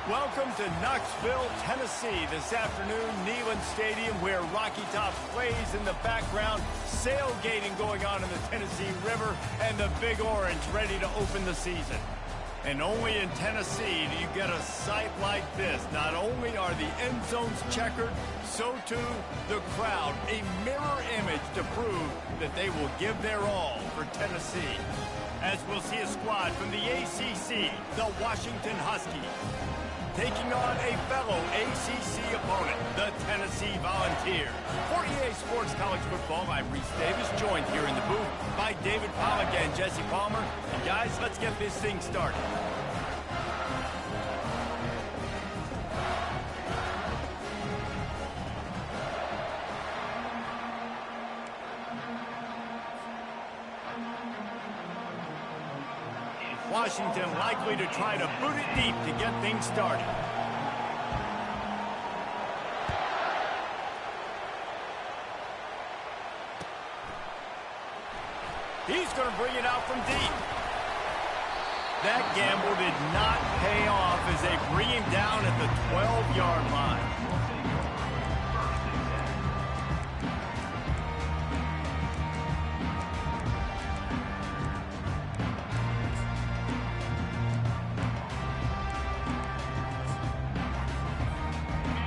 Welcome to Knoxville, Tennessee. This afternoon, Neyland Stadium, where Rocky Top plays in the background, sailgating going on in the Tennessee River, and the Big Orange ready to open the season. And only in Tennessee do you get a sight like this. Not only are the end zones checkered, so too the crowd, a mirror image to prove that they will give their all for Tennessee. As we'll see a squad from the ACC, the Washington Huskies, taking on a fellow ACC opponent, the Tennessee Volunteers. For EA Sports College Football, I'm Reese Davis, joined here in the booth by David Pollack and Jesse Palmer. And guys, let's get this thing started. Washington likely to try to boot it deep to get things started. He's going to bring it out from deep. That gamble did not pay off as they bring him down at the 12-yard line.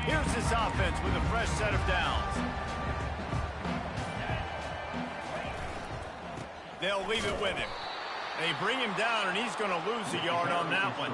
Here's this offense with a fresh set of downs. They'll leave it with him. They bring him down, and he's going to lose a yard on that one.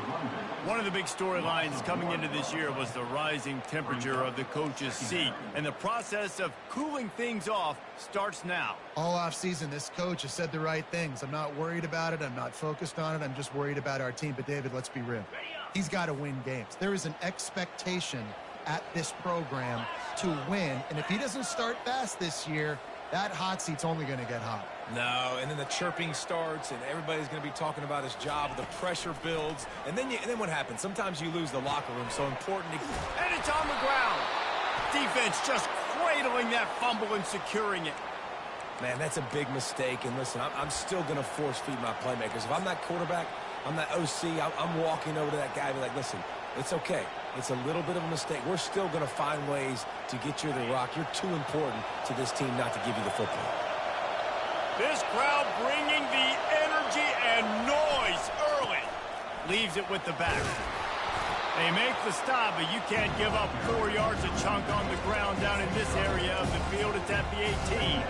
One of the big storylines coming into this year was the rising temperature of the coach's seat, and the process of cooling things off starts now. All offseason, this coach has said the right things. I'm not worried about it. I'm not focused on it. I'm just worried about our team. But, David, let's be real. He's got to win games. There is an expectation at this program to win, and if he doesn't start fast this year, that hot seat's only going to get hot. No, and then the chirping starts, and everybody's going to be talking about his job. The pressure builds, and then what happens? Sometimes you lose the locker room. So important. And it's on the ground. Defense just cradling that fumble and securing it. Man, that's a big mistake. And listen, I'm still going to force feed my playmakers. If I'm that quarterback, I'm that OC. I'm walking over to that guy and be like, listen, it's okay. It's a little bit of a mistake. We're still going to find ways to get you the rock. You're too important to this team not to give you the football. This crowd bringing the energy and noise early. Leaves it with the back. They make the stop, but you can't give up 4 yards a chunk on the ground down in this area of the field. It's at the 18.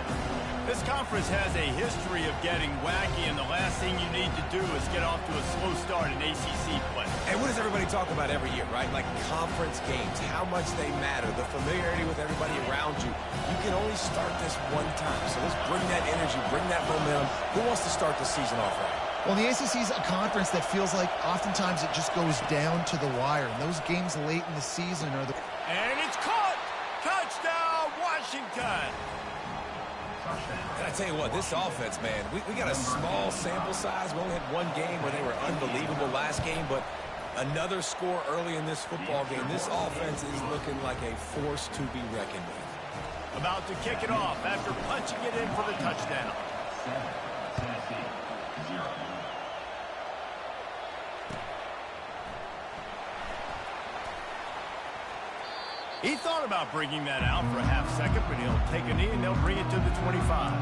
This conference has a history of getting wacky, and the last thing you need to do is get off to a slow start in ACC play. And what does everybody talk about every year, right? Like conference games, how much they matter, the familiarity with everybody around you. You can only start this one time, so let's bring that energy, bring that momentum. Who wants to start the season off right? Well, the ACC is a conference that feels like oftentimes it just goes down to the wire, and those games late in the season are the... And it's caught! Touchdown, Washington! And I tell you what, this offense, man, we got a small sample size. We only had one game where they were unbelievable last game, but another score early in this football game. This offense is looking like a force to be reckoned with. About to kick it off after punching it in for the touchdown. He thought about bringing that out for a half second, but he'll take a knee and they'll bring it to the 25.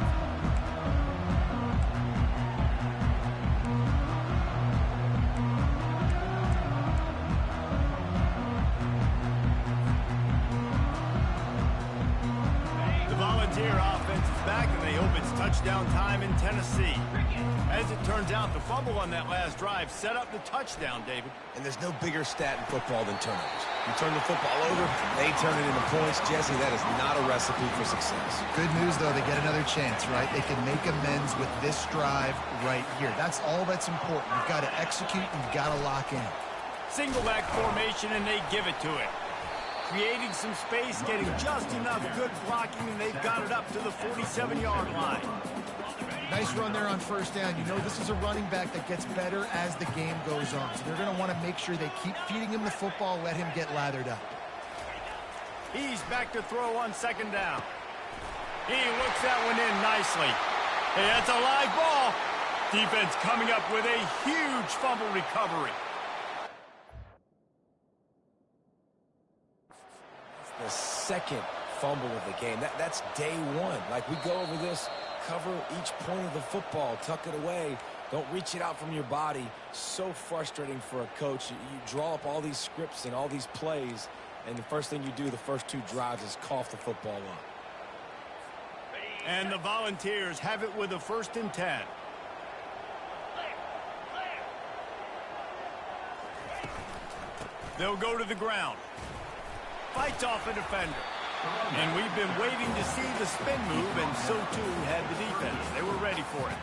The Volunteer offense is back, and they hope it's touchdown time in Tennessee. As it turns out, the fumble on that last drive set up the touchdown, David. And there's no bigger stat in football than turnovers. You turn the football over, they turn it into points. Jesse, that is not a recipe for success. Good news, though, they get another chance, right? They can make amends with this drive right here. That's all that's important. You've got to execute, and you've got to lock in. Single back formation, and they give it to it. Creating some space, getting just enough good blocking, and they've got it up to the 47-yard line. Nice run there on first down. You know this is a running back that gets better as the game goes on. So they're going to want to make sure they keep feeding him the football, let him get lathered up. He's back to throw on second down. He looks that one in nicely. Hey, that's a live ball. Defense coming up with a huge fumble recovery. The second fumble of the game. That's day one. Like, we go over this, cover each point of the football, tuck it away. Don't reach it out from your body. So frustrating for a coach. You draw up all these scripts and all these plays, and the first thing you do the first two drives is cough the football up. And the Volunteers have it with a 1st and 10. They'll go to the ground. Fights off a defender. And we've been waiting to see the spin move, and so too had the defense. They were ready for it.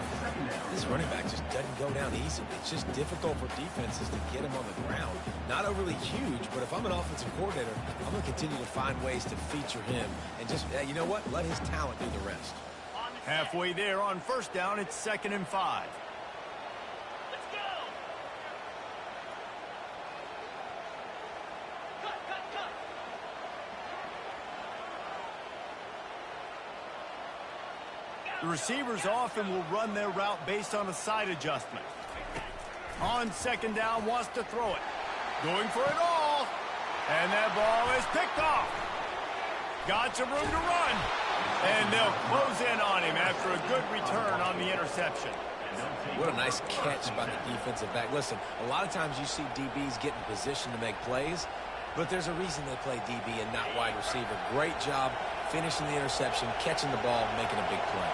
This running back just doesn't go down easily. It's just difficult for defenses to get him on the ground. Not overly huge, but if I'm an offensive coordinator, I'm going to continue to find ways to feature him. And just, you know what? Let his talent do the rest. Halfway there on 1st down, it's 2nd and 5. The receivers often will run their route based on a side adjustment. On 2nd down, wants to throw it. Going for it all. And that ball is picked off. Got some room to run. And they'll close in on him after a good return on the interception. What a nice catch by the defensive back. Listen, a lot of times you see DBs get in position to make plays, but there's a reason they play DB and not wide receiver. Great job finishing the interception, catching the ball, making a big play.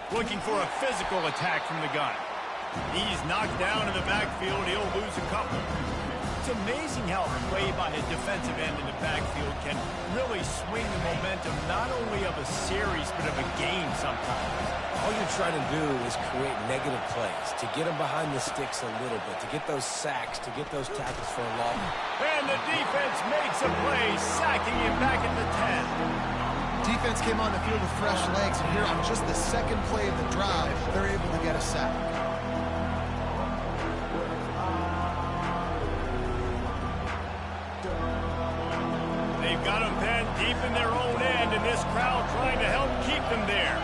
Looking for a physical attack from the gun. He's knocked down in the backfield. He'll lose a couple. It's amazing how play by a defensive end in the backfield can really swing the momentum not only of a series but of a game sometimes. All you're trying to do is create negative plays, to get them behind the sticks a little bit, to get those sacks, to get those tackles for a loss. And the defense makes a play, sacking him back at the 10. Defense came on the field with fresh legs, and here on just the 2nd play of the drive, they're able to get a sack. They've got them penned deep in their own end, and this crowd trying to help keep them there.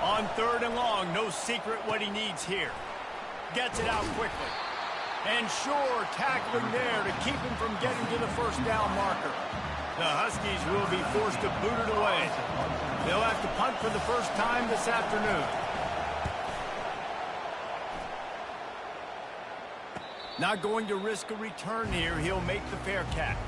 On 3rd and long, no secret what he needs here. Gets it out quickly. And sure, tackling there to keep him from getting to the 1st down marker. The Huskies will be forced to boot it away. They'll have to punt for the first time this afternoon. Not going to risk a return here. He'll make the fair catch.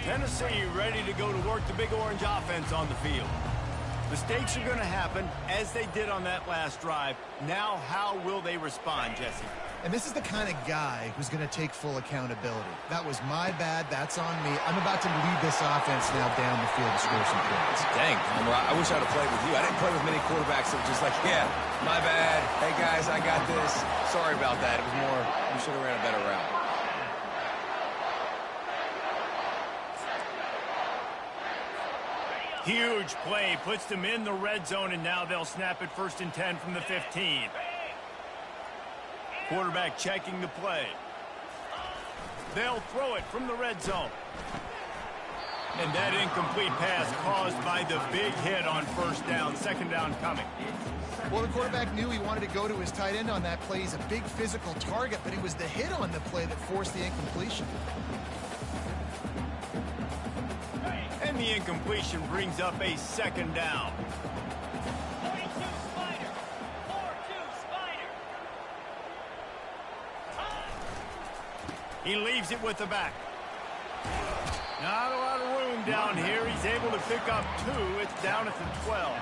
Tennessee ready to go to work the Big Orange offense on the field. Mistakes are going to happen, as they did on that last drive. Now, how will they respond, Jesse? And this is the kind of guy who's going to take full accountability. That was my bad. That's on me. I'm about to lead this offense now down the field to score some points. Dang, Palmer, I wish I'd have played with you. I didn't play with many quarterbacks that were just like, yeah, my bad. Hey, guys, I got this. Sorry about that. It was more, you should have ran a better route. Huge play, puts them in the red zone, and now they'll snap it 1st and 10 from the 15. Quarterback checking the play. They'll throw it from the red zone. And that incomplete pass caused by the big hit on 1st down, 2nd down coming. Well, the quarterback knew he wanted to go to his tight end on that play. He's a big physical target, but it was the hit on the play that forced the incompletion. And the incompletion brings up a 2nd down. 42 Spider. 4-2 Spider. He leaves it with the back. Not a lot of room down here. He's able to pick up 2. It's down at the 12.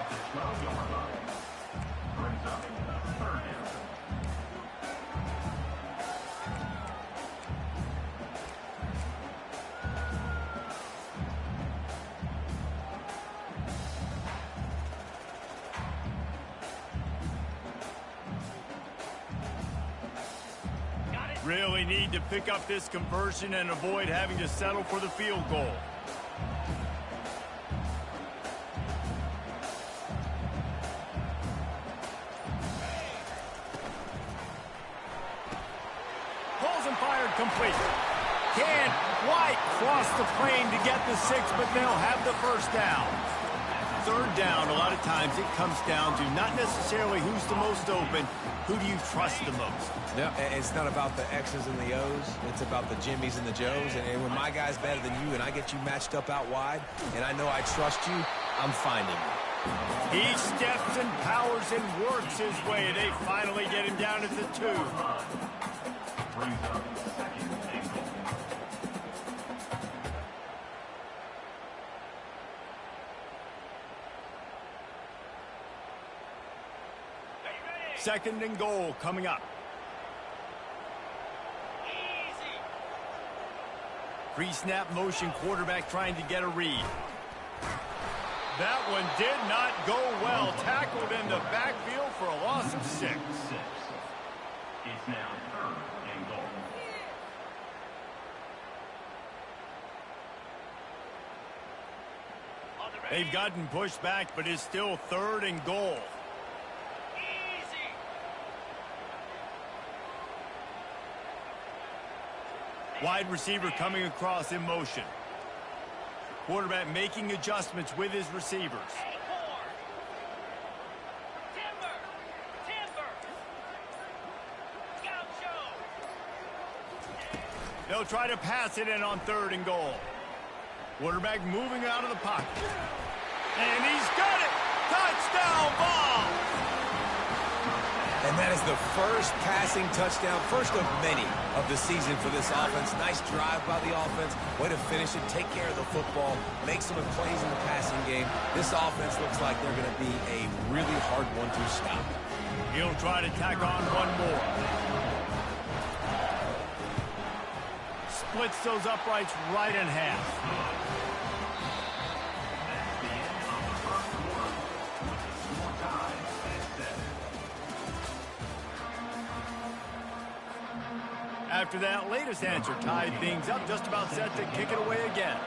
Really need to pick up this conversion and avoid having to settle for the field goal. Pulls and fired complete. Can't quite cross the plane to get the 6, but they'll have the first down. Third down, a lot of times it comes down to not necessarily who's the most open, who do you trust the most? No, it's not about the X's and the O's. It's about the Jimmys and the Joes. And when my guy's better than you and I get you matched up out wide, and I know I trust you, I'm finding you. He steps and powers and works his way. They finally get him down at the 2. Second and goal coming up. Easy. Pre-snap motion, quarterback trying to get a read. That one did not go well. Tackled in the backfield for a loss of 6. It's now third and goal. On the ready. They've gotten pushed back, but it's still third and goal. Easy. Wide receiver coming across in motion. Quarterback making adjustments with his receivers. Acorn. Timber. Timber. Gaucho. They'll try to pass it in on third and goal. Quarterback moving out of the pocket. And he's got it! Touchdown ball! And that is the first passing touchdown, first of many of the season for this offense. Nice drive by the offense. Way to finish it, take care of the football, make some plays in the passing game. This offense looks like they're going to be a really hard one to stop. He'll try to tack on one more. Splits those uprights right in half. After that latest answer tied things up, just about set to kick it away again.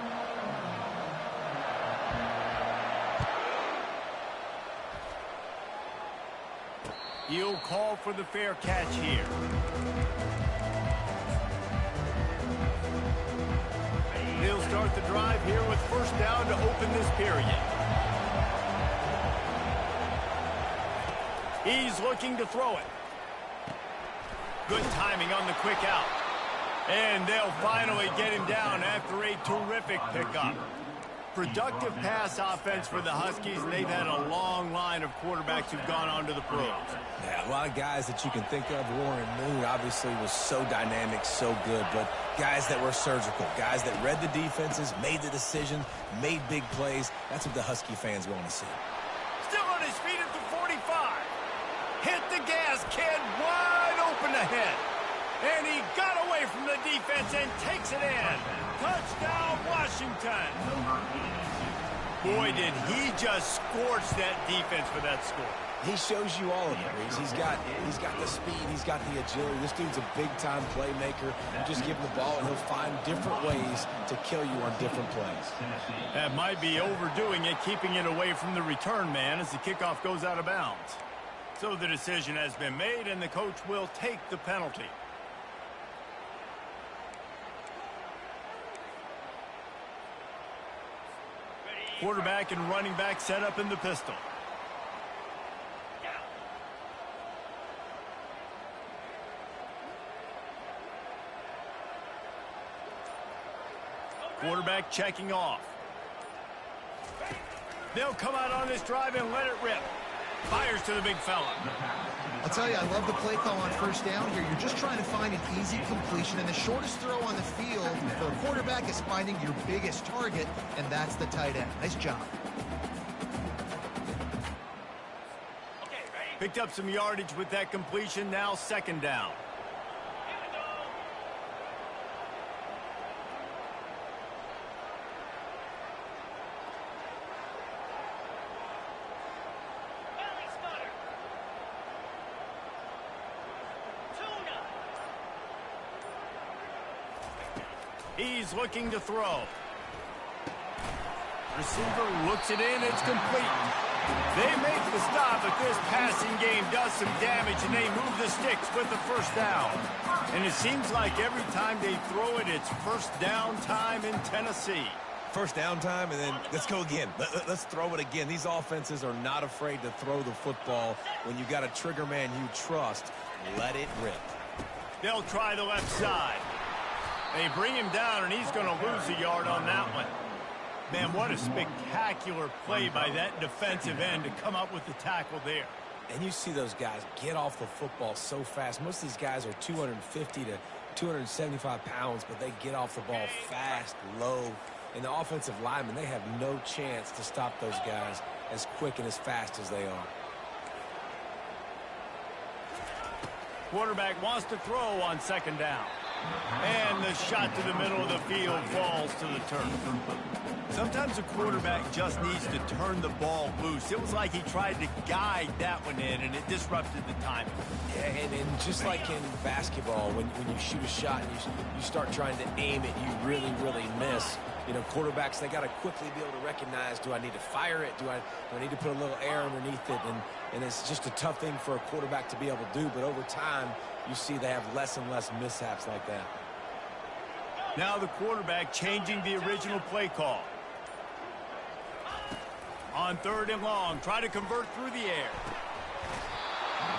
He'll call for the fair catch here. He'll start the drive here with first down to open this period. He's looking to throw it. Good timing on the quick out. And they'll finally get him down after a terrific pickup. Productive pass offense for the Huskies, and they've had a long line of quarterbacks who've gone on to the pros. Yeah, a lot of guys that you can think of. Warren Moon obviously was so dynamic, so good, but guys that were surgical, guys that read the defenses, made the decision, made big plays. That's what the Husky fans want to see. Still on his feet at the 45. Hit the gas, kid, wide open ahead. And he got away from the defense and takes it in. Touchdown, Washington. Boy, did he just scorch that defense for that score. He shows you all of it, Reese. He's got the speed, he's got the agility. This dude's a big-time playmaker. You just give him the ball, and he'll find different ways to kill you on different plays. That might be overdoing it, keeping it away from the return man as the kickoff goes out of bounds. So the decision has been made, and the coach will take the penalty. Quarterback and running back set up in the pistol. Quarterback checking off. They'll come out on this drive and let it rip. Fires to the big fella. I'll tell you, I love the play call on first down here. You're just trying to find an easy completion, and the shortest throw on the field for a quarterback is finding your biggest target, and that's the tight end. Nice job. Okay, ready? Picked up some yardage with that completion. Now second down. Here we go. Belly sputter. Tuna. He's looking to throw. Receiver looks it in. It's complete. They make the stop, but this passing game does some damage, and they move the sticks with the first down. And it seems like every time they throw it, it's first down time in Tennessee. First down time, and then let's go again. Let's throw it again. These offenses are not afraid to throw the football. When you got a trigger man you trust, let it rip. They'll try the left side. They bring him down, and he's going to lose a yard on that one. Man, what a spectacular play by that defensive end to come up with the tackle there. And you see those guys get off the football so fast. Most of these guys are 250 to 275 pounds, but they get off the ball fast, low. And the offensive linemen, they have no chance to stop those guys as quick and as fast as they are. Quarterback wants to throw on second down. And the shot to the middle of the field falls to the turf. Sometimes a quarterback just needs to turn the ball loose. It was like he tried to guide that one in, and it disrupted the timing. Yeah, and just like in basketball, when you shoot a shot and you start trying to aim it, you really, really miss. You know, quarterbacks, they got to quickly be able to recognize, do I need to fire it? Do I need to put a little air underneath it? And it's just a tough thing for a quarterback to be able to do. But over time, you see they have less and less mishaps like that. Now the quarterback changing the original play call. On third and long, try to convert through the air.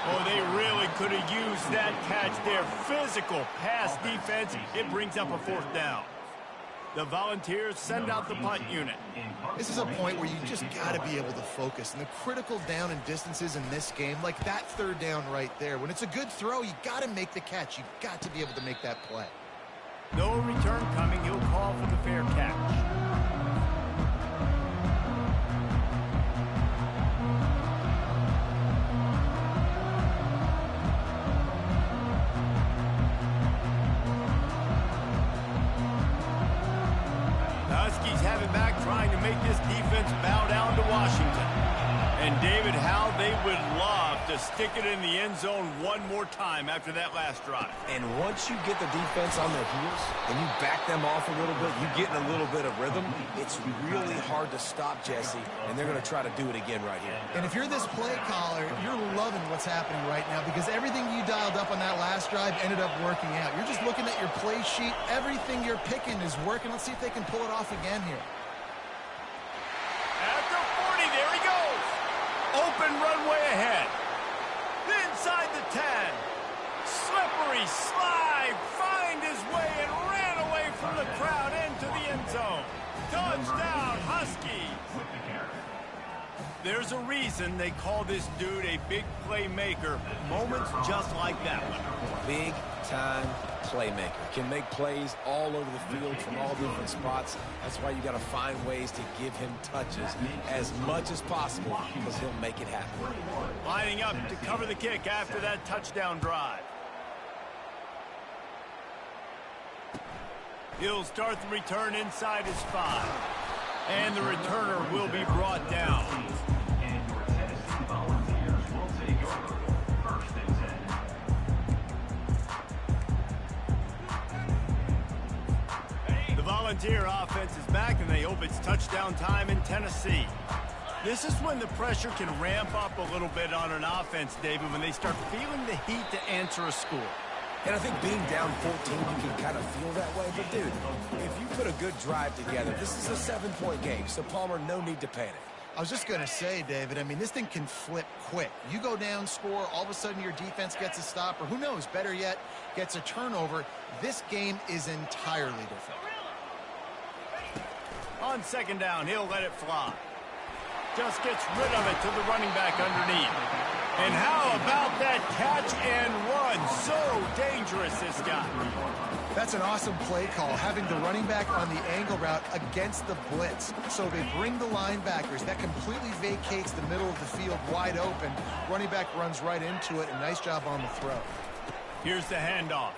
Oh, they really could have used that catch there. Physical pass defense. It brings up a fourth down. The Volunteers send out the punt unit. This is a point where you just got to be able to focus. And the critical down and distances in this game, like that third down right there, when it's a good throw, you got to make the catch. You got to be able to make that play. No return coming. He'll call for the fair catch. Huskies have it back, trying to make this defense bow down to Washington. And David, how they would love to stick it in the end zone one more time after that last drive. And once you get the defense on their heels and you back them off a little bit, you get in a little bit of rhythm, it's really hard to stop, Jesse, and they're going to try to do it again right here. And if you're this play caller, you're loving what's happening right now because everything you dialed up on that last drive ended up working out. You're just looking at your play sheet. Everything you're picking is working. Let's see if they can pull it off again here. At the 40, there he goes. Open runway ahead. Inside the 10. Slippery slide. Find his way and ran away from the crowd into the end zone. Touchdown, Huskies. There's a reason they call this dude a big playmaker. Moments just like that one. Big-time playmaker. Can make plays all over the field from all different spots. That's why you got to find ways to give him touches as much as possible because he'll make it happen. Lining up to cover the kick after that touchdown drive. He'll start the return inside his 5. And the returner will be brought down. And your Tennessee Volunteers will take over. First and 10. The Volunteer offense is back, and they hope it's touchdown time in Tennessee. This is when the pressure can ramp up a little bit on an offense, David, when they start feeling the heat to answer a score. And I think being down 14, you can kind of feel that way. But, dude, if you put a good drive together, this is a 7-point game. So, Palmer, no need to panic. I was just going to say, David, I mean, this thing can flip quick. You go down, score, all of a sudden your defense gets a stop, or who knows, better yet, gets a turnover. This game is entirely different. On second down, he'll let it fly. Just gets rid of it to the running back underneath. And how about that catch and run? So dangerous, this guy. That's an awesome play call, having the running back on the angle route against the blitz. So they bring the linebackers. That completely vacates the middle of the field wide open. Running back runs right into it, and nice job on the throw. Here's the handoff.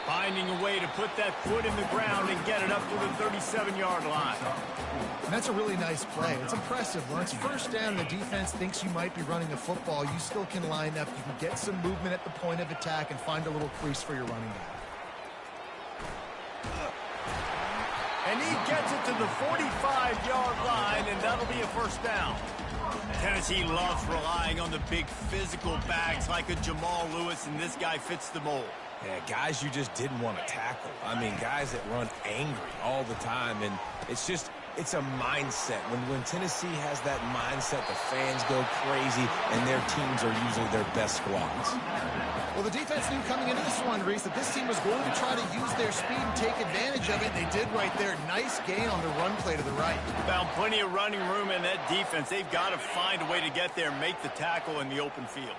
Finding a way to put that foot in the ground and get it up to the 37-yard line. And that's a really nice play. It's impressive. When it's first down and the defense thinks you might be running a football, you still can line up. You can get some movement at the point of attack and find a little crease for your running back. And he gets it to the 45-yard line, and that'll be a first down. Tennessee loves relying on the big physical backs like a Jamal Lewis, and this guy fits the mold. Yeah, guys you just didn't want to tackle. I mean, guys that run angry all the time, and it's a mindset. When Tennessee has that mindset, the fans go crazy, and their teams are usually their best squads. Well, the defense knew coming into this one, Reese, that this team was going to try to use their speed and take advantage of it. They did right there. Nice gain on the run play to the right. Found plenty of running room in that defense. They've got to find a way to get there and make the tackle in the open field.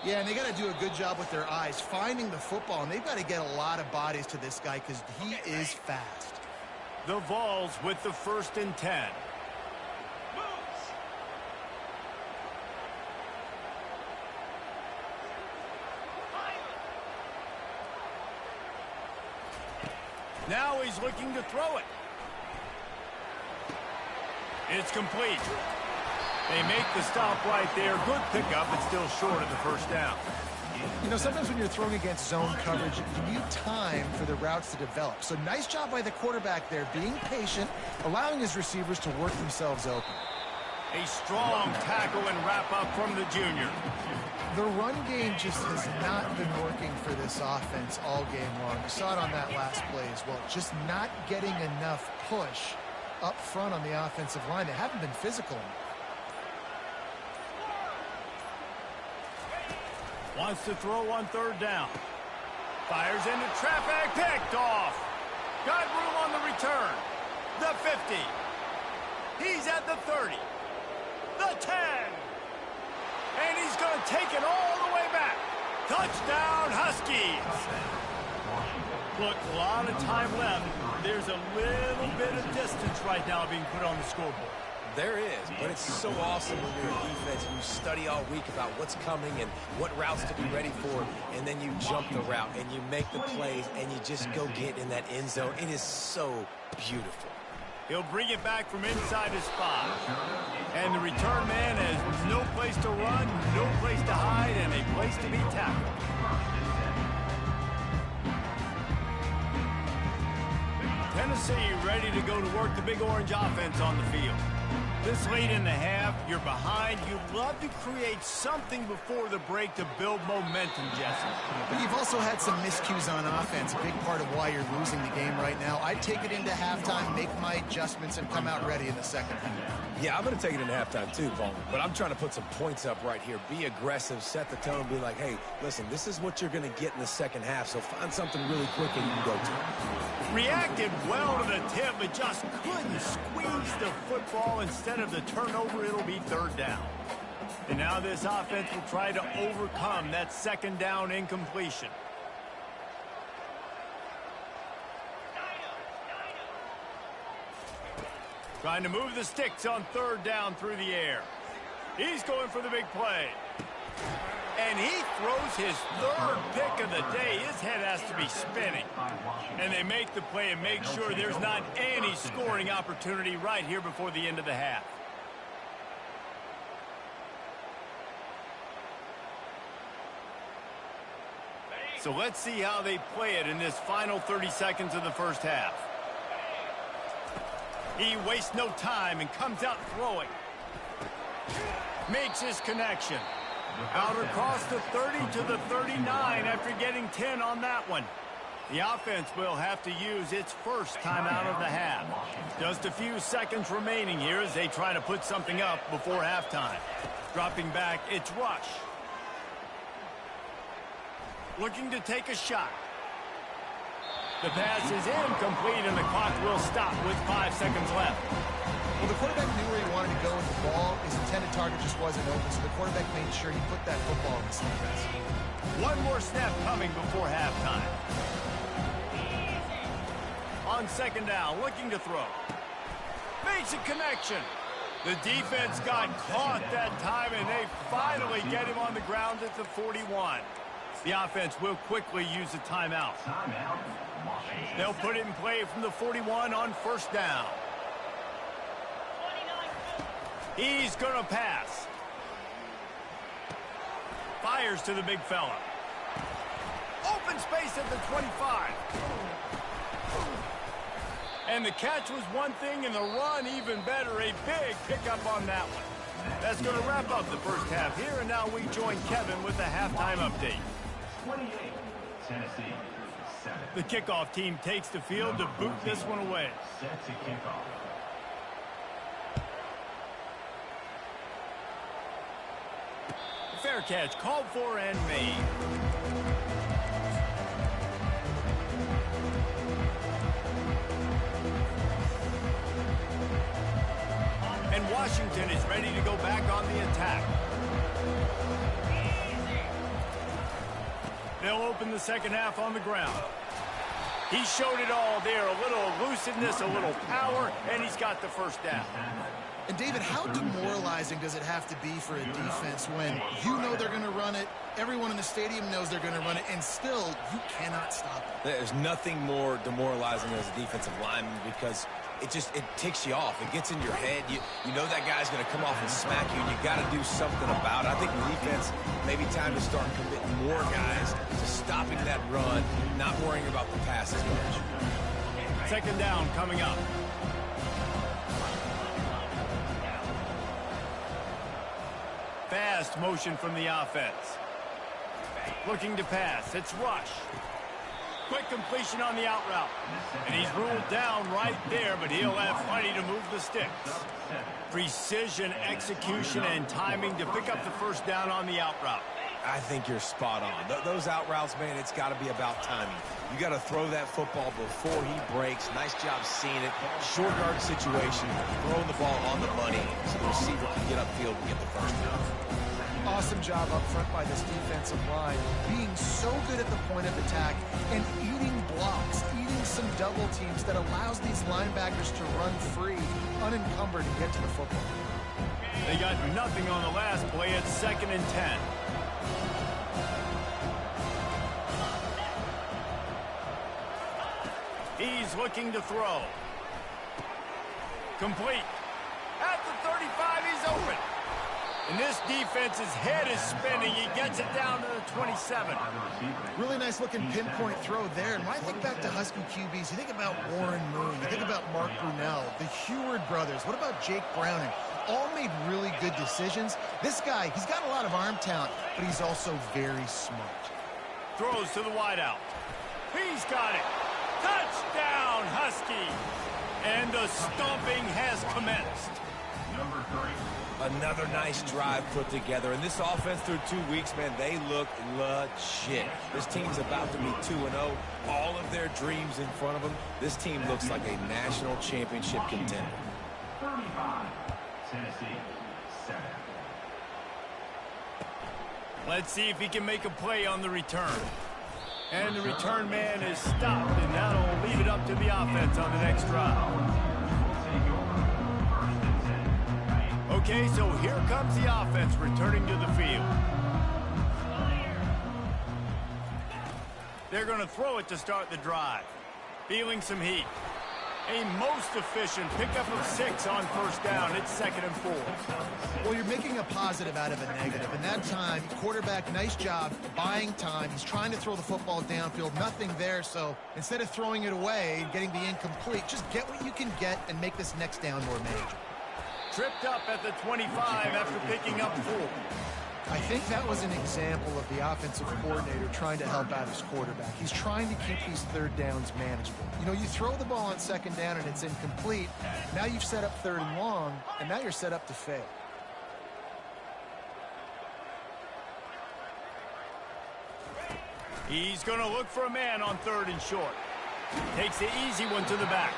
Yeah, and they got to do a good job with their eyes, finding the football, and they've got to get a lot of bodies to this guy because he is fast. The Vols with the 1st and 10. Now he's looking to throw it. It's complete. They make the stop right there. Good pickup, but still short of the first down. You know, sometimes when you're throwing against zone coverage, you need time for the routes to develop. So nice job by the quarterback there, being patient, allowing his receivers to work themselves open. A strong tackle and wrap up from the junior. The run game just has not been working for this offense all game long. We saw it on that last play as well. Just not getting enough push up front on the offensive line. They haven't been physical enough. Wants to throw on 3rd down. Fires into traffic, picked off. Got room on the return. The 50. He's at the 30. The 10. And he's going to take it all the way back. Touchdown, Huskies. Look, a lot of time left. There's a little bit of distance right now being put on the scoreboard. There is, but it's so awesome when you're a defense and you study all week about what's coming and what routes to be ready for, and then you jump the route and you make the plays and you just go get in that end zone. It is so beautiful. He'll bring it back from inside his spot. And the return man has no place to run, no place to hide, and a place to be tackled. Tennessee ready to go to work the Big Orange offense on the field. This late in the half, you're behind. You love to create something before the break to build momentum, Jesse. But you've also had some miscues on offense, a big part of why you're losing the game right now. I'd take it into halftime, make my adjustments, and come out ready in the second half. Yeah, I'm going to take it into halftime too, Paul. But I'm trying to put some points up right here. Be aggressive, set the tone, be like, hey, listen, this is what you're going to get in the second half, so find something really quick and you can go to it. Reacted well to the tip, but just couldn't squeeze the football. Instead of the turnover, it'll be 3rd down. And now this offense will try to overcome that 2nd down incompletion. Trying to move the sticks on 3rd down through the air. He's going for the big play. And he throws his 3rd pick of the day. His head has to be spinning. And they make the play and make sure there's not any scoring opportunity right here before the end of the half. So let's see how they play it in this final 30 seconds of the first half. He wastes no time and comes out throwing. Makes his connection. Out across the 30 to the 39 after getting 10 on that one. The offense will have to use its first timeout of the half. Just a few seconds remaining here as they try to put something up before halftime. Dropping back, it's Rush. Looking to take a shot. The pass is incomplete and the clock will stop with 5 seconds left. Well, the quarterback knew where he wanted to go with the ball. His intended target just wasn't open, so the quarterback made sure he put that football in the stands. One more snap coming before halftime. On 2nd down, looking to throw. Makes a connection. The defense got caught that time, and they finally get him on the ground at the 41. The offense will quickly use a timeout. They'll put it in play from the 41 on 1st down. He's going to pass. Fires to the big fella. Open space at the 25. And the catch was one thing, and the run even better. A big pickup on that one. That's going to wrap up the first half here, and now we join Kevin with the halftime update. 28, Tennessee, 7. The kickoff team takes the field to boot this one away. Set to kick off. Fair catch called for and made. And Washington is ready to go back on the attack. They'll open the second half on the ground. He showed it all there. A little elusiveness, a little power, and he's got the first down. And, David, how demoralizing does it have to be for a defense when you know they're going to run it, everyone in the stadium knows they're going to run it, and still you cannot stop it? There's nothing more demoralizing as a defensive lineman because it ticks you off. It gets in your head. You know that guy's going to come off and smack you, and you got to do something about it. I think the defense, maybe time to start committing more guys to stopping that run, not worrying about the pass as much. Second down coming up. Fast motion from the offense. Looking to pass. It's rush. Quick completion on the out route. And he's ruled down right there, but he'll have plenty to move the sticks. Precision, execution, and timing to pick up the first down on the out route. I think you're spot on. Those out routes, man, it's got to be about timing. You got to throw that football before he breaks. Nice job seeing it. Short yard situation, throwing the ball on the money so the receiver can get upfield and get the first down. Awesome job up front by this defensive line, being so good at the point of attack and eating blocks, eating some double teams that allows these linebackers to run free, unencumbered, and get to the football. They got nothing on the last play. It's 2nd and 10. He's looking to throw. Complete. At the 35, he's open. And this defense's head is spinning. He gets it down to the 27. Really nice looking pinpoint throw there. And when I think back to Husky QBs, you think about Warren Moon, you think about Mark Brunell, the Heward brothers. What about Jake Browning? All made really good decisions. This guy, he's got a lot of arm talent, but he's also very smart. Throws to the wideout. He's got it. Touchdown, Husky. And the stomping has commenced. Number 3. Another nice drive put together. And this offense through 2 weeks, man, they look legit. This team's about to be 2-0. All of their dreams in front of them. This team looks like a national championship contender. 35, Tennessee, 7. Let's see if he can make a play on the return. And the return man is stopped, and that'll leave it up to the offense on the next drive. Okay, so here comes the offense returning to the field. They're going to throw it to start the drive. Feeling some heat. A most efficient pickup of 6 on first down. It's 2nd and 4. Well, you're making a positive out of a negative. And that time, quarterback, nice job buying time. He's trying to throw the football downfield. Nothing there. So instead of throwing it away and getting the incomplete, just get what you can get and make this next down more manageable. Tripped up at the 25 after picking up 4. I think that was an example of the offensive coordinator trying to help out his quarterback. He's trying to keep these third downs manageable. You know, you throw the ball on second down and it's incomplete. Now you've set up 3rd and long, and now you're set up to fail. He's going to look for a man on 3rd and short. Takes the easy one to the back.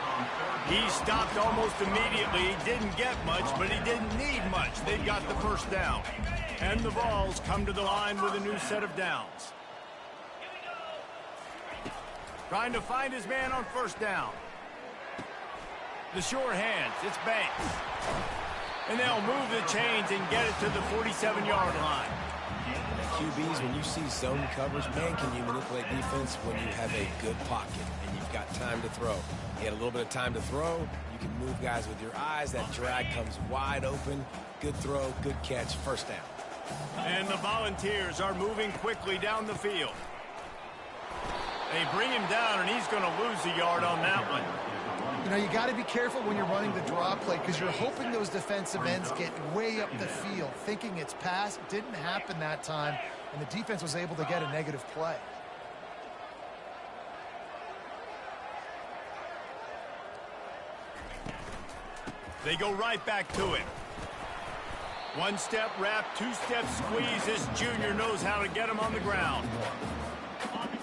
He stopped almost immediately. He didn't get much, but he didn't need much. They've got the first down. And the Vols come to the line with a new set of downs. Trying to find his man on first down. The sure hands. It's Banks. And they'll move the chains and get it to the 47-yard line. QBs, when you see zone coverage, man, can you manipulate defense when you have a good pocket and you've got time to throw? You get a little bit of time to throw, you can move guys with your eyes. That drag comes wide open. Good throw, good catch, first down. And the Volunteers are moving quickly down the field. They bring him down, and he's going to lose a yard on that one. You know, you got to be careful when you're running the draw play because you're hoping those defensive ends get way up the field, thinking it's pass. Didn't happen that time, and the defense was able to get a negative play. They go right back to it. One step wrap, two step squeeze. This junior knows how to get him on the ground.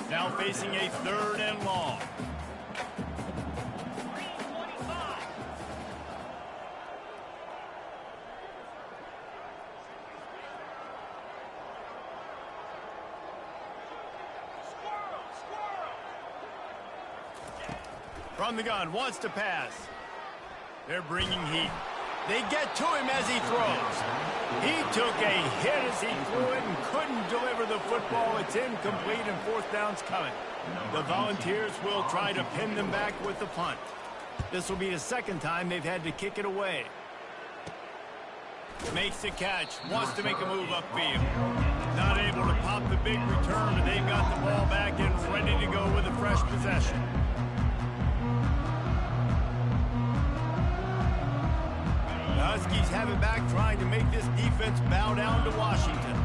Now facing a 3rd and long. From the gun, wants to pass. They're bringing heat. They get to him as he throws. He took a hit as he threw it and couldn't deliver the football. It's incomplete and 4th down's coming. The Volunteers will try to pin them back with the punt. This will be the 2nd time they've had to kick it away. Makes the catch. Wants to make a move upfield. Not able to pop the big return, but they've got the ball back and ready to go with a fresh possession. The Huskies have it back, trying to make this defense bow down to Washington.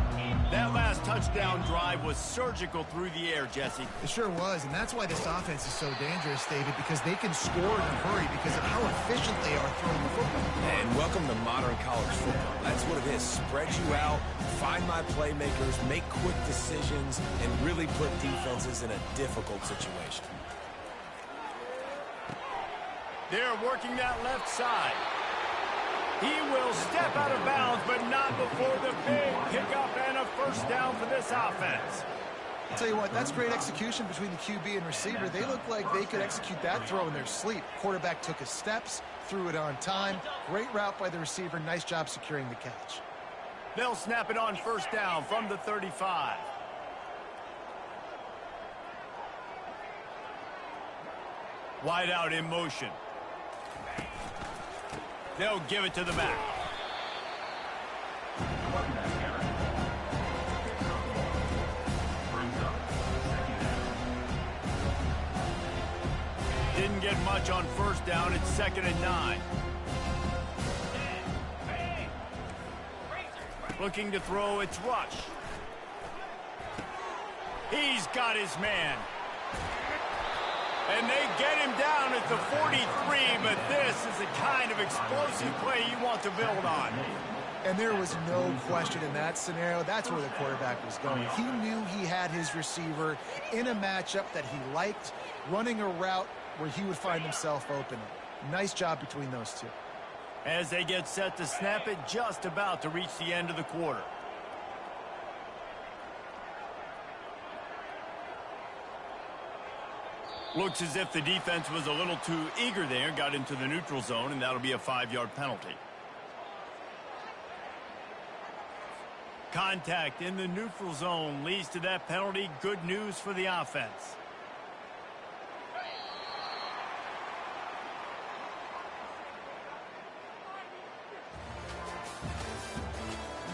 That last touchdown drive was surgical through the air, Jesse. It sure was, and that's why this offense is so dangerous, David, because they can score in a hurry because of how efficient they are throwing the football. And welcome to modern college football. That's what it is. Spread you out, find my playmakers, make quick decisions, and really put defenses in a difficult situation. They're working that left side. He will step out of bounds, but not before the big pickup and a 1st down for this offense. I'll tell you what, that's great execution between the QB and receiver. They look like they could execute that throw in their sleep. Quarterback took his steps, threw it on time. Great route by the receiver. Nice job securing the catch. They'll snap it on 1st down from the 35. Wide out in motion. They'll give it to the back. Didn't get much on 1st down. It's 2nd and 9. Looking to throw, it's Rush. He's got his man. And they get him down at the 43, but this is the kind of explosive play you want to build on. And there was no question in that scenario. That's where the quarterback was going. He knew he had his receiver in a matchup that he liked, running a route where he would find himself open. Nice job between those two. As they get set to snap it, just about to reach the end of the quarter. Looks as if the defense was a little too eager there, got into the neutral zone, and that'll be a 5-yard penalty. Contact in the neutral zone leads to that penalty. Good news for the offense.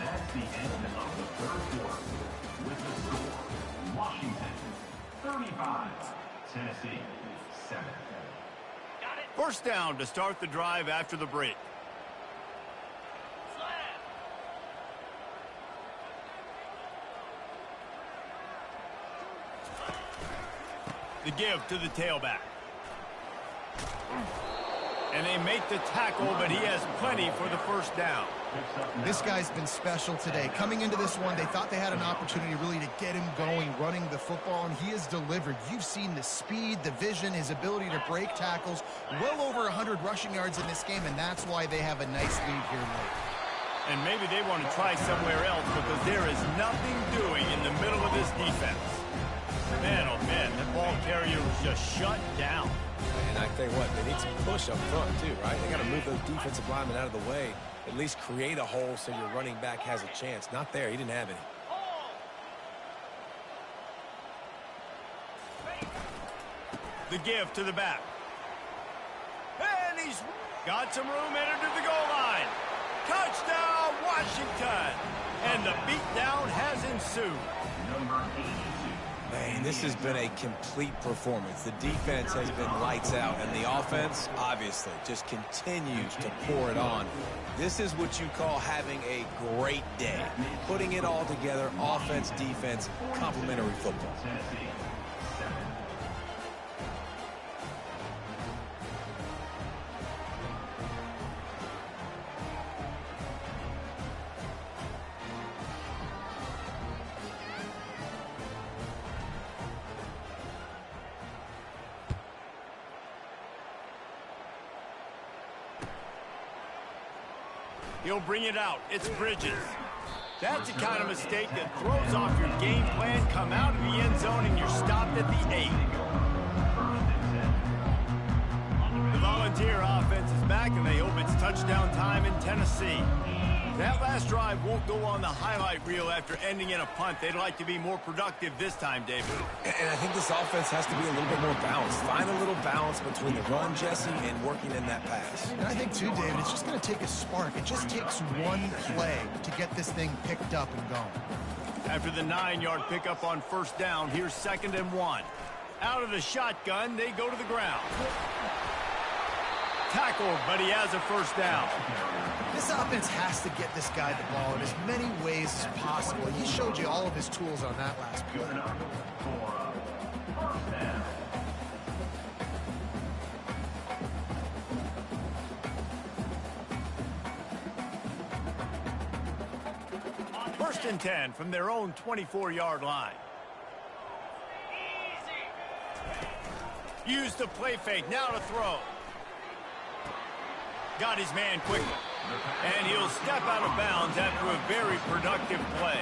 That's the end of the 3rd quarter. With the score, Washington 35, Tennessee 7. 1st down to start the drive after the break. The give to the tailback. And they make the tackle, but he has plenty for the 1st down. This guy's been special today. Coming into this one, they thought they had an opportunity really to get him going, running the football, and he has delivered. You've seen the speed, the vision, his ability to break tackles. Well over 100 rushing yards in this game, and that's why they have a nice lead here late. And maybe they want to try somewhere else because there is nothing doing in the middle of this defense. Man, oh man, that ball carrier was just shut down. And I tell you what, they need some push up front too, right? They got to move those defensive linemen out of the way, at least create a hole so your running back has a chance. Not there, he didn't have any. The give to the back. And he's got some room entered to the goal line. Touchdown, Washington! And the beatdown has ensued. Number 82. Man, mean, this has been a complete performance. The defense has been lights out, and the offense, obviously, just continues to pour it on. This is what you call having a great day. Putting it all together, offense, defense, complementary football. He'll bring it out. It's Bridges. That's the kind of mistake that throws off your game plan. Come out of the end zone and you're stopped at the 8. The Volunteer offense is back, and they hope it's touchdown time in Tennessee. That last drive won't go on the highlight reel after ending in a punt. They'd like to be more productive this time, David. And I think this offense has to be a little bit more balanced. Find a little balance between the run, Jesse, and working in that pass. And I think, too, David, it's just going to take a spark. It just takes one play to get this thing picked up and going. After the 9-yard pickup on first down, here's 2nd and 1. Out of the shotgun, they go to the ground. Tackled, but he has a first down. This offense has to get this guy the ball in as many ways as possible. He showed you all of his tools on that last play. First and 10 from their own 24-yard line. Use the play fake, now to throw. Got his man quickly. And he'll step out of bounds after a very productive play.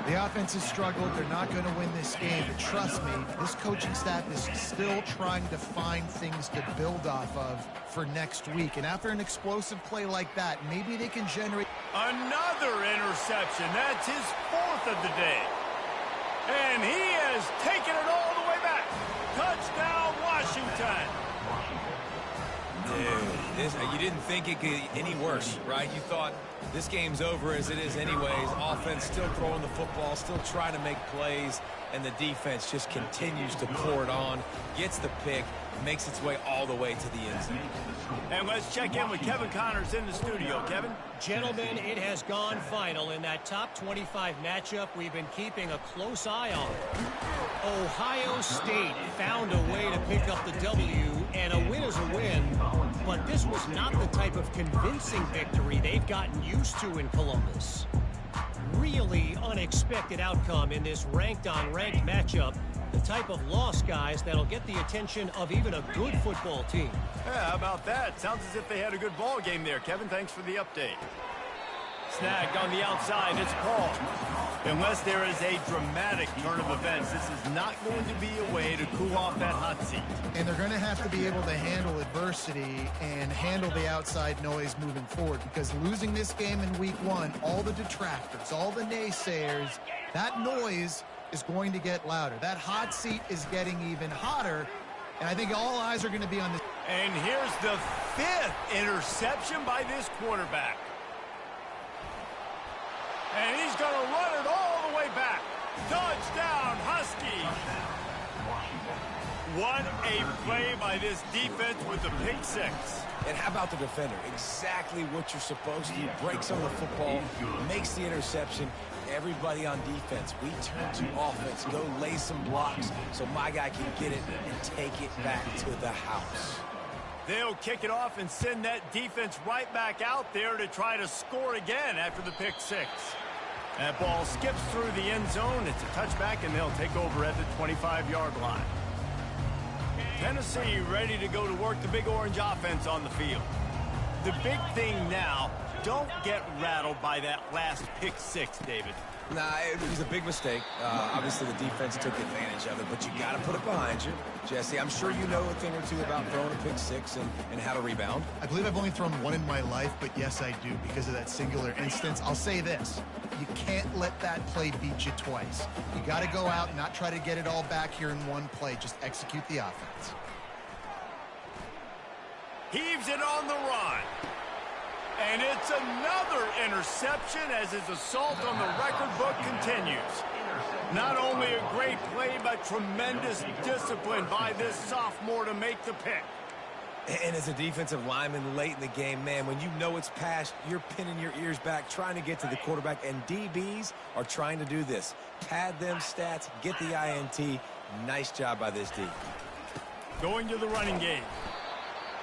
The offense has struggled. They're not going to win this game. But trust me, this coaching staff is still trying to find things to build off of for next week. And after an explosive play like that, maybe they can generate... Another interception. That's his 4th of the day. And he has taken it all the way back. Touchdown, Washington. Dude, you didn't think it could get any worse, right? You thought this game's over as it is anyways. Offense still throwing the football, still trying to make plays, and the defense just continues to pour it on, gets the pick, makes its way all the way to the end zone. And let's check in with Kevin Connors in the studio. Kevin? Gentlemen, it has gone final in that top 25 matchup we've been keeping a close eye on. Ohio State found a way to pick up the W, and a win is a win, but this was not the type of convincing victory they've gotten used to in Columbus. Really unexpected outcome in this ranked-on-ranked matchup. The type of loss, guys, that'll get the attention of even a good football team. Yeah, how about that? Sounds as if they had a good ball game there. Kevin, thanks for the update. Snagged on the outside, it's Paul. Unless there is a dramatic turn of events, this is not going to be a way to cool off that hot seat. And they're going to have to be able to handle adversity and handle the outside noise moving forward, because losing this game in week 1, all the detractors, all the naysayers, that noise is going to get louder. That hot seat is getting even hotter, and I think all eyes are going to be on this. And here's the 5th interception by this quarterback. And he's going to run it all the way back. Touchdown, Huskies. What a play by this defense with the pick 6. And how about the defender? Exactly what you're supposed to do. Breaks on the football, makes the interception. Everybody on defense, we turn to offense. Go lay some blocks so my guy can get it and take it back to the house. They'll kick it off and send that defense right back out there to try to score again after the pick 6. That ball skips through the end zone. It's a touchback, and they'll take over at the 25-yard line. Tennessee ready to go to work the Big Orange offense on the field. The big thing now, don't get rattled by that last pick 6, David. Nah, it was a big mistake. Obviously, the defense took advantage of it, but you got to put it behind you. Jesse, I'm sure you know a thing or two about throwing a pick 6 and how to rebound. I believe I've only thrown one in my life, but yes, I do, because of that singular instance. I'll say this. You can't let that play beat you twice. You got to go out and not try to get it all back here in one play. Just execute the offense. Heaves it on the run. And it's another interception as his assault on the record book continues. Not only a great play, but tremendous discipline by this sophomore to make the pick. And as a defensive lineman late in the game, man, when you know it's passed, you're pinning your ears back, trying to get to the quarterback, and DBs are trying to do this. Pad them stats, get the INT. Nice job by this D. Going to the running game.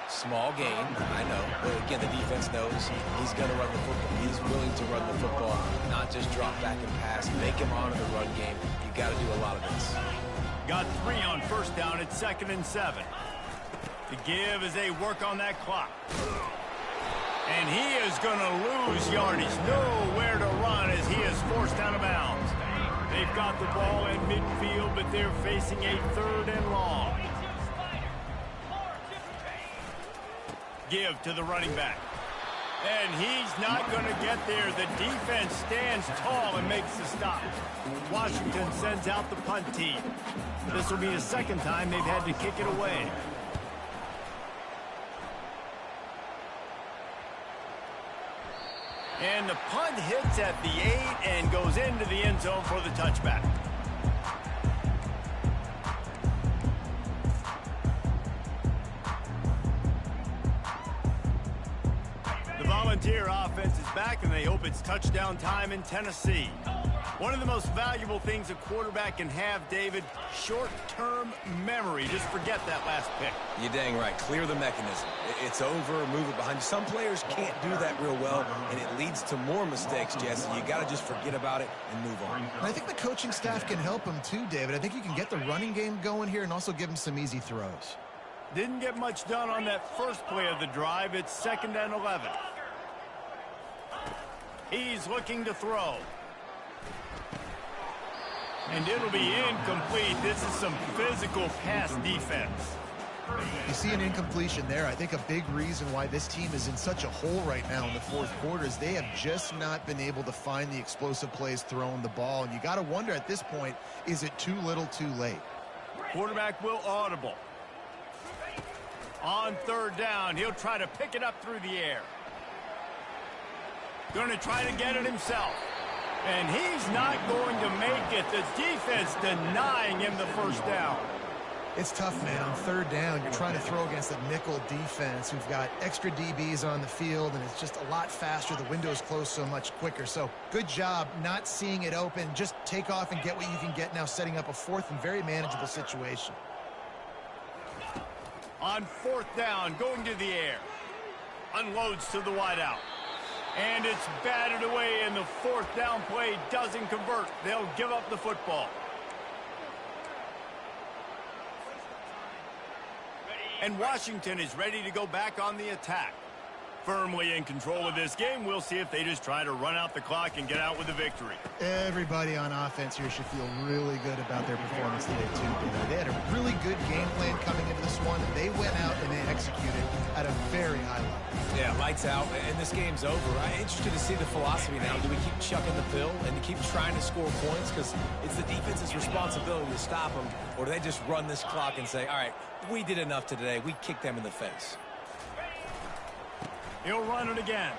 Small gain, I know. But again, the defense knows he's going to run the football. He's willing to run the football, not just drop back and pass. Make him honor the run game. You got to do a lot of this. Got 3 on first down at 2nd and 7. To give as they work on that clock. And he is going to lose yardage. Nowhere to run as he is forced out of bounds. They've got the ball in midfield, but they're facing a 3rd and long. Give to the running back. And he's not going to get there. The defense stands tall and makes the stop. Washington sends out the punt team. This will be the 2nd time they've had to kick it away. And the punt hits at the 8 and goes into the end zone for the touchback. The Volunteer offense is back, and they hope it's touchdown time in Tennessee. One of the most valuable things a quarterback can have, David, short-term memory. Just forget that last pick. You're dang right. Clear the mechanism. It's over, move it behind you. Some players can't do that real well, and it leads to more mistakes, Jesse. You got to just forget about it and move on. And I think the coaching staff can help him too, David. I think you can get the running game going here and also give him some easy throws. Didn't get much done on that first play of the drive. It's 2nd and 11. He's looking to throw. And it'll be incomplete. This is some physical pass defense. You see an incompletion there. I think a big reason why this team is in such a hole right now in the 4th quarter is they have just not been able to find the explosive plays throwing the ball. And you got to wonder at this point, is it too little too late? Quarterback will audible. On 3rd down, he'll try to pick it up through the air. Going to try to get it himself. And he's not going to make it. The defense denying him the first down. It's tough, man. On 3rd down, you're trying to throw against a nickel defense who've got extra DBs on the field, and it's just a lot faster. The window's closed so much quicker. So good job not seeing it open. Just take off and get what you can get now, setting up a 4th and very manageable situation. On 4th down, going to the air. Unloads to the wideout. And it's batted away, and the 4th down play doesn't convert. They'll give up the football. And Washington is ready to go back on the attack. Firmly in control of this game. We'll see if they just try to run out the clock and get out with a victory. Everybody on offense here should feel really good about their performance today, too. They had a really good game plan coming into this one, and they went out and they executed at a very high level. Yeah, lights out, and this game's over. I'm interested to see the philosophy now. Do we keep chucking the pill and keep trying to score points because it's the defense's responsibility to stop them, or do they just run this clock and say, all right, we did enough today. We kicked them in the face. He'll run it again.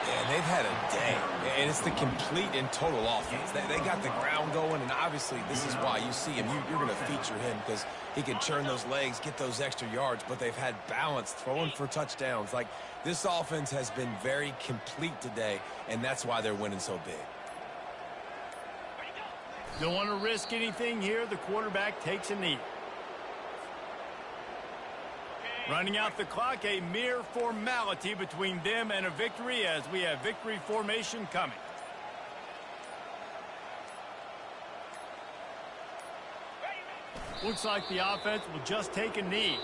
Yeah, they've had a day, and it's the complete and total offense. They got the ground going, and obviously this is why you see him. You're going to feature him because he can churn those legs, get those extra yards, but they've had balance, throwing for touchdowns. Like, this offense has been very complete today, and that's why they're winning so big. Don't want to risk anything here. The quarterback takes a knee. Running out the clock, a mere formality between them and a victory as we have victory formation coming. Looks like the offense will just take a knee.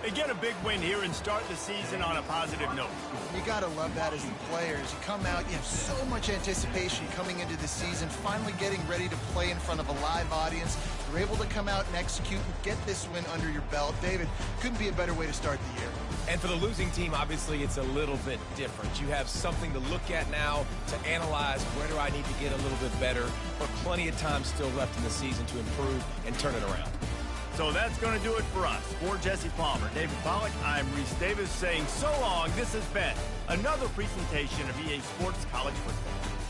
They get a big win here and start the season on a positive note. You got to love that as the players. You come out, you have so much anticipation coming into the season, finally getting ready to play in front of a live audience. You're able to come out and execute and get this win under your belt. David, couldn't be a better way to start the year. And for the losing team, obviously, it's a little bit different. You have something to look at now to analyze where do I need to get a little bit better, but plenty of time still left in the season to improve and turn it around. So that's going to do it for us. For Jesse Palmer, David Pollack, I'm Reese Davis saying so long. This has been another presentation of EA Sports College Football.